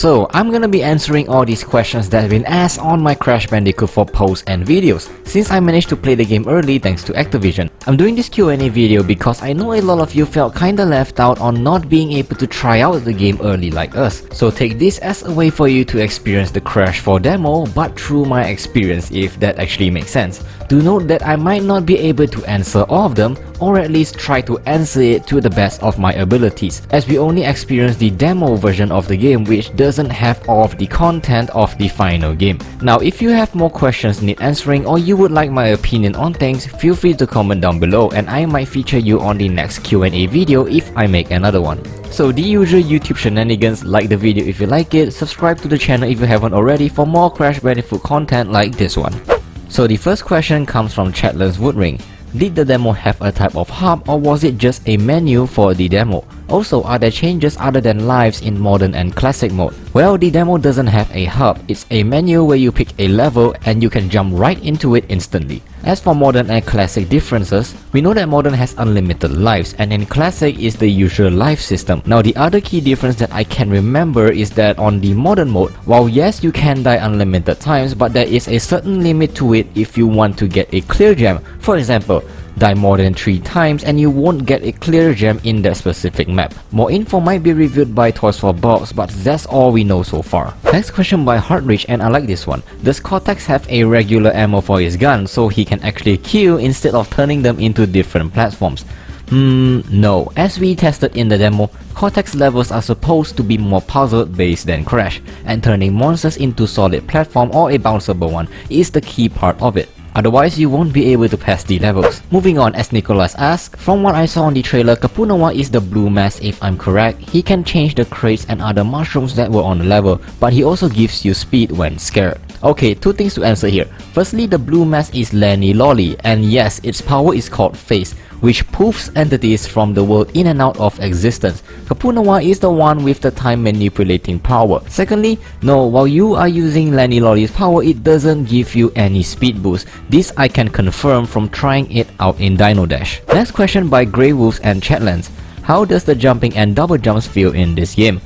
So I'm gonna be answering all these questions that have been asked on my Crash Bandicoot 4 posts and videos, since I managed to play the game early thanks to Activision. I'm doing this Q&A video because I know a lot of you felt kinda left out on not being able to try out the game early like us. So take this as a way for you to experience the Crash 4 demo, but through my experience, if that actually makes sense. Do note that I might not be able to answer all of them, or at least try to answer it to the best of my abilities, as we only experience the demo version of the game, which doesn't have all of the content of the final game. Now, if you have more questions need answering, or you would like my opinion on things, feel free to comment down below and I might feature you on the next Q&A video if I make another one. So the usual YouTube shenanigans: like the video if you like it, subscribe to the channel if you haven't already for more Crash Bandicoot content like this one. So the first question comes from Chatlands Woodring. Did the demo have a type of hub, or was it just a menu for the demo? Also, are there changes other than lives in modern and classic mode? Well, the demo doesn't have a hub. It's a menu where you pick a level and you can jump right into it instantly. As for modern and classic differences, we know that modern has unlimited lives and in classic is the usual life system. Now, the other key difference that I can remember is that on the modern mode, while yes, you can die unlimited times, but there is a certain limit to it if you want to get a clear gem. For example, die more than 3 times and you won't get a clear gem in that specific map. More info might be revealed by Toys for Box, but that's all we know so far. Next question by Heartrich, and I like this one. Does Cortex have a regular ammo for his gun so he can actually kill instead of turning them into different platforms? No. As we tested in the demo, Cortex levels are supposed to be more puzzle based than Crash, and turning monsters into solid platform or a bounceable one is the key part of it. Otherwise, you won't be able to pass the levels. Moving on, as Nicholas asked, from what I saw on the trailer, Kapunawa is the blue mass if I'm correct. He can change the crates and other mushrooms that were on the level, but he also gives you speed when scared. Okay, 2 things to answer here. Firstly, the blue mass is Lenny Lolly, and yes, its power is called Phase, which poofs entities from the world in and out of existence. Kapunawa is the one with the time manipulating power. Secondly, no, while you are using Lenny Lolly's power, it doesn't give you any speed boost. This I can confirm from trying it out in Dino Dash. Next question by Grey Wolves and Chatlands. How does the jumping and double jumps feel in this game?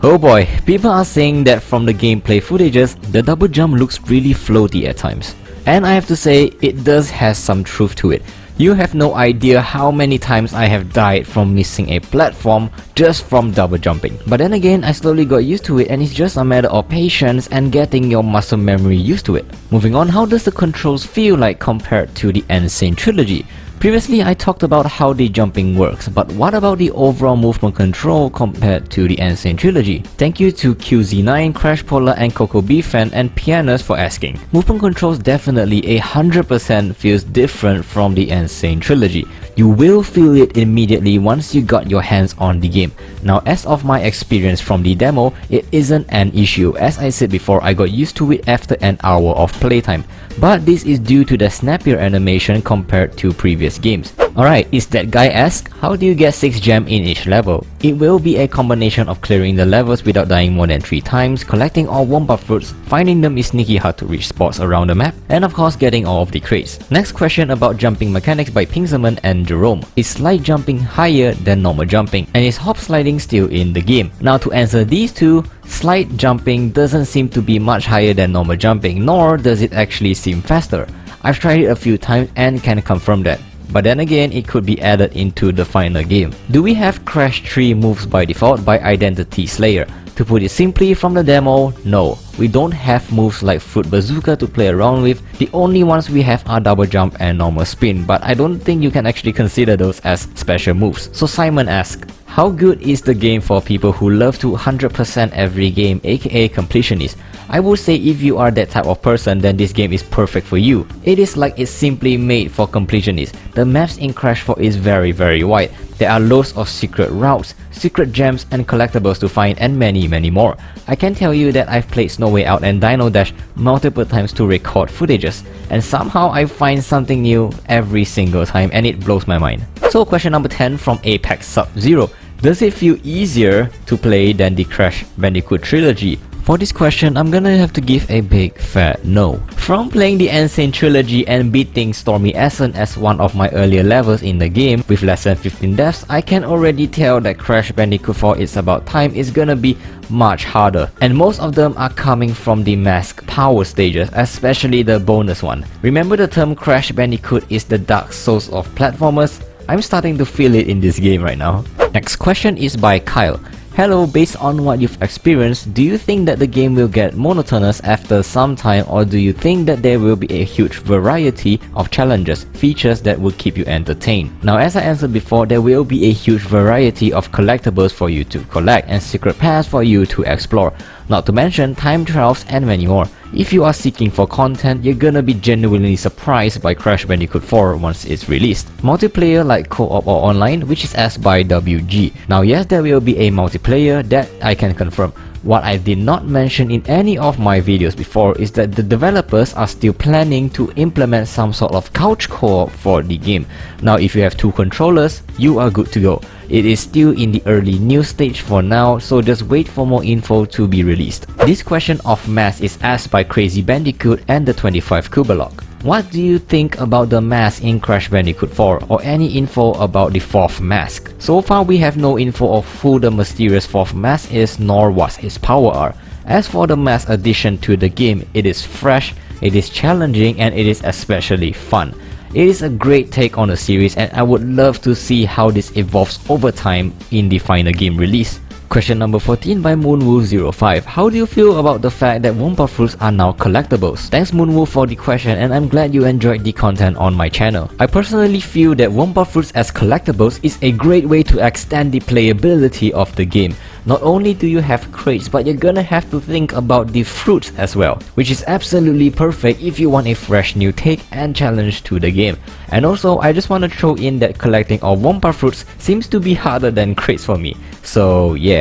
Oh boy, people are saying that from the gameplay footages, the double jump looks really floaty at times. And I have to say, it does have some truth to it. You have no idea how many times I have died from missing a platform just from double jumping. But then again, I slowly got used to it and it's just a matter of patience and getting your muscle memory used to it. Moving on, how does the controls feel like compared to the Insane Trilogy? Previously, I talked about how the jumping works, but what about the overall movement control compared to the Insane Trilogy? Thank you to QZ9, Crash Polar and Coco Beefan and Pianus for asking. Movement controls definitely 100% feels different from the Insane Trilogy. You will feel it immediately once you got your hands on the game. Now, as of my experience from the demo, it isn't an issue. As I said before, I got used to it after an hour of playtime. But this is due to the snappier animation compared to previous games. Alright, is that guy asked, how do you get 6 gem in each level? It will be a combination of clearing the levels without dying more than 3 times, collecting all wombat fruits, finding them is sneaky hard to reach spots around the map, and of course getting all of the crates. Next question about jumping mechanics by Pinkserman and Jerome. Is slide jumping higher than normal jumping, and is hop sliding still in the game? Now, to answer these two, slide jumping doesn't seem to be much higher than normal jumping, nor does it actually seem faster. I've tried it a few times and can confirm that. But then again, it could be added into the final game. Do we have Crash 3 moves by default by Identity Slayer? To put it simply, from the demo, no. We don't have moves like Fruit Bazooka to play around with. The only ones we have are double jump and normal spin, but I don't think you can actually consider those as special moves. So Simon asks, how good is the game for people who love to 100% every game, aka completionist? I would say if you are that type of person, then this game is perfect for you. It is like it's simply made for completionists. The maps in Crash 4 is very wide. There are loads of secret routes, secret gems and collectibles to find, and many more. I can tell you that I've played Snow Way Out and Dino Dash multiple times to record footages, and somehow I find something new every single time and it blows my mind. So question number 10 from Apex Sub-Zero. Does it feel easier to play than the Crash Bandicoot trilogy? For this question, I'm gonna have to give a big fat no. From playing the Insane Trilogy and beating Stormy Ascent as one of my earlier levels in the game with less than 15 deaths, I can already tell that Crash Bandicoot 4 It's About Time is gonna be much harder, and most of them are coming from the mask power stages, especially the bonus one. Remember the term Crash Bandicoot is the Dark Souls of platformers? I'm starting to feel it in this game right now. Next question is by Kyle. Hello, based on what you've experienced, do you think that the game will get monotonous after some time, or do you think that there will be a huge variety of challenges, features that will keep you entertained? Now, as I answered before, there will be a huge variety of collectibles for you to collect and secret paths for you to explore, not to mention time trials and many more. If you are seeking for content, you're gonna be genuinely surprised by Crash Bandicoot 4 once it's released. Multiplayer like co-op or online, which is asked by WG. Now yes, there will be a multiplayer, that I can confirm. What I did not mention in any of my videos before is that the developers are still planning to implement some sort of couch co-op for the game. Now if you have two controllers, you are good to go. It is still in the early news stage for now, so just wait for more info to be released. This question of mask is asked by Crazy Bandicoot and the 25 Kubalog. What do you think about the mask in Crash Bandicoot 4, or any info about the fourth mask? So far we have no info of who the mysterious fourth mask is nor what his power are. As for the mask addition to the game, it is fresh, it is challenging, and it is especially fun. It is a great take on the series, and I would love to see how this evolves over time in the final game release. Question number 14 by Moonwoo05. How do you feel about the fact that wombat fruits are now collectibles? Thanks Moonwoo for the question, and I'm glad you enjoyed the content on my channel. I personally feel that wombat fruits as collectibles is a great way to extend the playability of the game. Not only do you have crates, but you're gonna have to think about the fruits as well, which is absolutely perfect if you want a fresh new take and challenge to the game. And also, I just want to throw in that collecting of wombat fruits seems to be harder than crates for me. So yeah.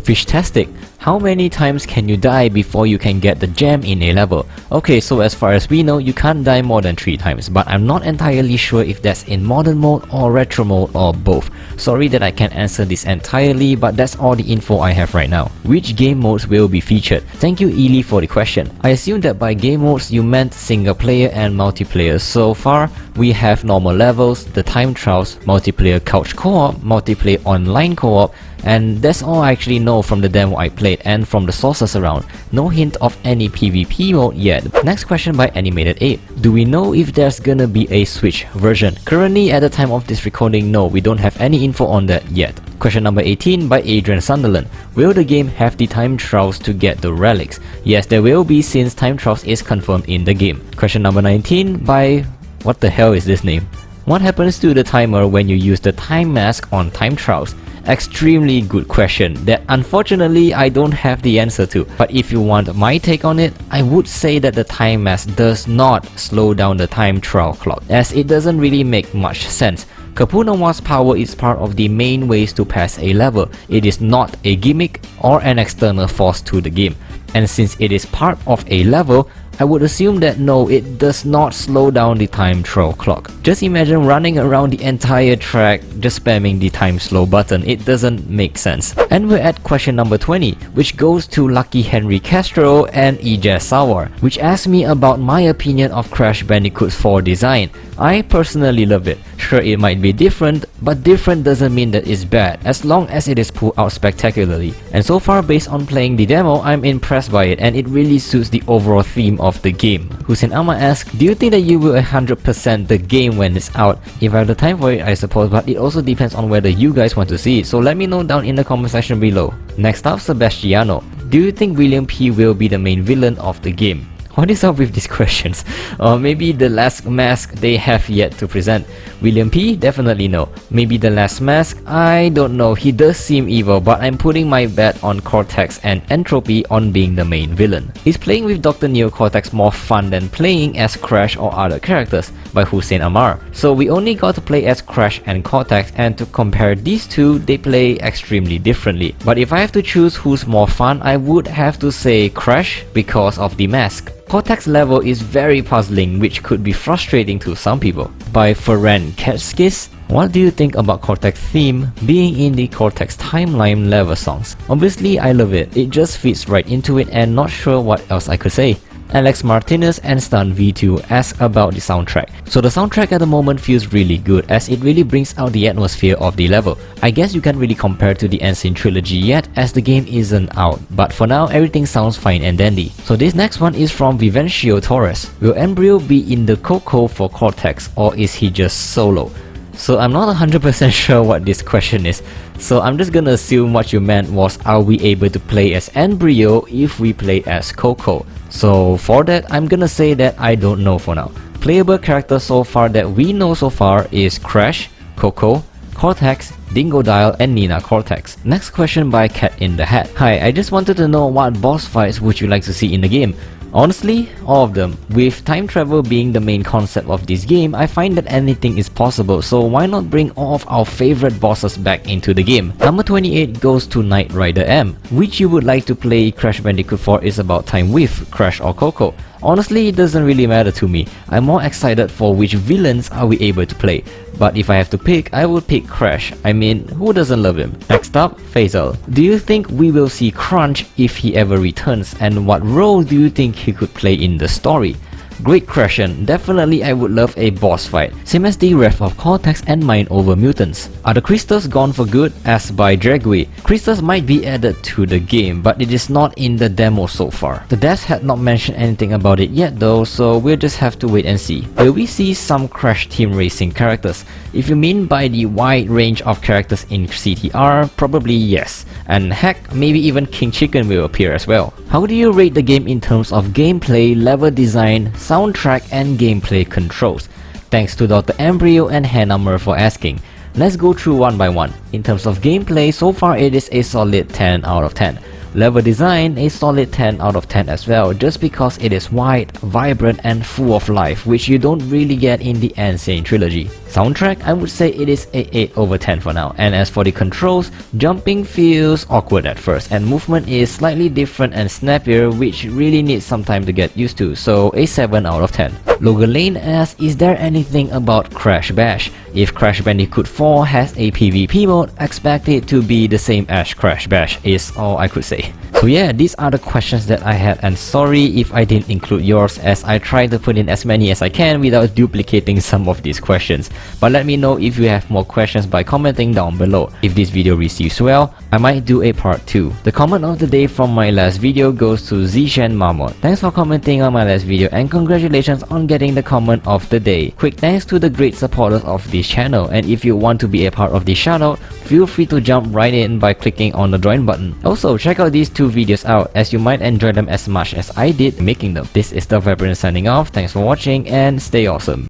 Fishtastic. How many times can you die before you can get the gem in a level? Okay, so as far as we know, you can't die more than 3 times, but I'm not entirely sure if that's in modern mode or retro mode or both. Sorry that I can't answer this entirely, but that's all the info I have right now. Which game modes will be featured? Thank you Ely for the question. I assume that by game modes you meant single player and multiplayer. So far, we have normal levels, the time trials, multiplayer couch co-op, multiplayer online co-op, and that's all I actually know from the demo I played and from the sources around. No hint of any PvP mode yet. Next question by Animated 8. Do we know if there's gonna be a Switch version? Currently at the time of this recording, no, we don't have any info on that yet. Question number 18 by Adrian Sunderland. Will the game have the time trials to get the relics? Yes, there will be, since time trials is confirmed in the game. Question number 19 by... what the hell is this name? What happens to the timer when you use the time mask on time trials? Extremely good question that unfortunately I don't have the answer to, but if you want my take on it, I would say that the time mask does not slow down the time trial clock, as it doesn't really make much sense. Kapunawa's power is part of the main ways to pass a level. It is not a gimmick or an external force to the game, and since it is part of a level, I would assume that no, it does not slow down the time trial clock. Just imagine running around the entire track just spamming the time slow button. It doesn't make sense. And we're at question number 20, which goes to Lucky Henry Castro and Ija Sawar, which asks me about my opinion of Crash Bandicoot 4 design. I personally love it. Sure, it might be different, but different doesn't mean that it's bad, as long as it is pulled out spectacularly. And so far, based on playing the demo, I'm impressed by it, and it really suits the overall theme of the game. Hussein Amma asks, do you think that you will 100% the game when it's out? If I have the time for it, I suppose, but it also depends on whether you guys want to see it, so let me know down in the comment section below. Next up, Sebastiano. Do you think William P will be the main villain of the game? What is up with these questions? Or maybe the last mask they have yet to present. William P? Definitely no. Maybe the last mask? I don't know. He does seem evil, but I'm putting my bet on Cortex and Entropy on being the main villain. Is playing with Dr. Neo Cortex more fun than playing as Crash or other characters? By Hussein Amar. So we only got to play as Crash and Cortex, and to compare these two, they play extremely differently. But if I have to choose who's more fun, I would have to say Crash because of the mask. Cortex level is very puzzling, which could be frustrating to some people. by Ferenc Ketskis. What do you think about Cortex theme being in the Cortex timeline level songs? Obviously I love it, it just fits right into it and not sure what else I could say. Alex Martinez and Stan V2 ask about the soundtrack. So the soundtrack at the moment feels really good as it really brings out the atmosphere of the level. I guess you can't really compare to the Ancient Trilogy yet as the game isn't out, but for now everything sounds fine and dandy. So this next one is from Vivencio Torres. Will Embryo be in the COOP for Cortex or is he just solo? So I'm not 100% sure what this question is, so I'm just gonna assume what you meant was are we able to play as Embryo if we play as Coco. So for that I'm gonna say that I don't know for now. Playable characters so far that we know so far is Crash, Coco, Cortex, Dingodile and Nina Cortex. Next question by catinthehat. Hi, I just wanted to know what boss fights would you like to see in the game? Honestly, all of them. With time travel being the main concept of this game, I find that anything is possible, so why not bring all of our favorite bosses back into the game? Number 28 goes to knightriderm. Which you would like to play Crash Bandicoot for is about time with Crash or Coco. Honestly, it doesn't really matter to me. I'm more excited for which villains are we able to play. But if I have to pick, I would pick Crash. I mean, who doesn't love him? Next up, Faisal. Do you think we will see Crunch if he ever returns, and what role do you think he could play in the story? Great question, definitely I would love a boss fight, same as the Wrath of Cortex and Mind over Mutants. Are the crystals gone for good? Asked by Dragway. Crystals might be added to the game, but it is not in the demo so far. The devs had not mentioned anything about it yet though, so we'll just have to wait and see. Will we see some Crash Team Racing characters? If you mean by the wide range of characters in CTR, probably yes. And heck, maybe even King Chicken will appear as well. How do you rate the game in terms of gameplay, level design, soundtrack and gameplay controls? Thanks to Dr. Embryo and Hannah Mur for asking. Let's go through one by one. In terms of gameplay, so far it is a solid 10 out of 10. Level design, a solid 10 out of 10 as well, just because it is wide, vibrant and full of life, which you don't really get in the Insane Trilogy. Soundtrack, I would say it is a 8 over 10 for now, and as for the controls, jumping feels awkward at first, and movement is slightly different and snappier, which really needs some time to get used to, so a 7 out of 10. Logan Lane asks, is there anything about Crash Bash? If Crash Bandicoot 4 has a PvP mode, expect it to be the same as Crash Bash, is all I could say. So yeah, these are the questions that I had, and sorry if I didn't include yours as I try to put in as many as I can without duplicating some of these questions. But let me know if you have more questions by commenting down below. If this video receives well, I might do a part 2. The comment of the day from my last video goes to Zishan Marmot. Thanks for commenting on my last video and congratulations on getting the comment of the day. Quick thanks to the great supporters of this channel, and if you want to be a part of this shoutout, feel free to jump right in by clicking on the join button. Also, check out these two videos out as you might enjoy them as much as I did making them. This is TheViperian signing off, thanks for watching and stay awesome.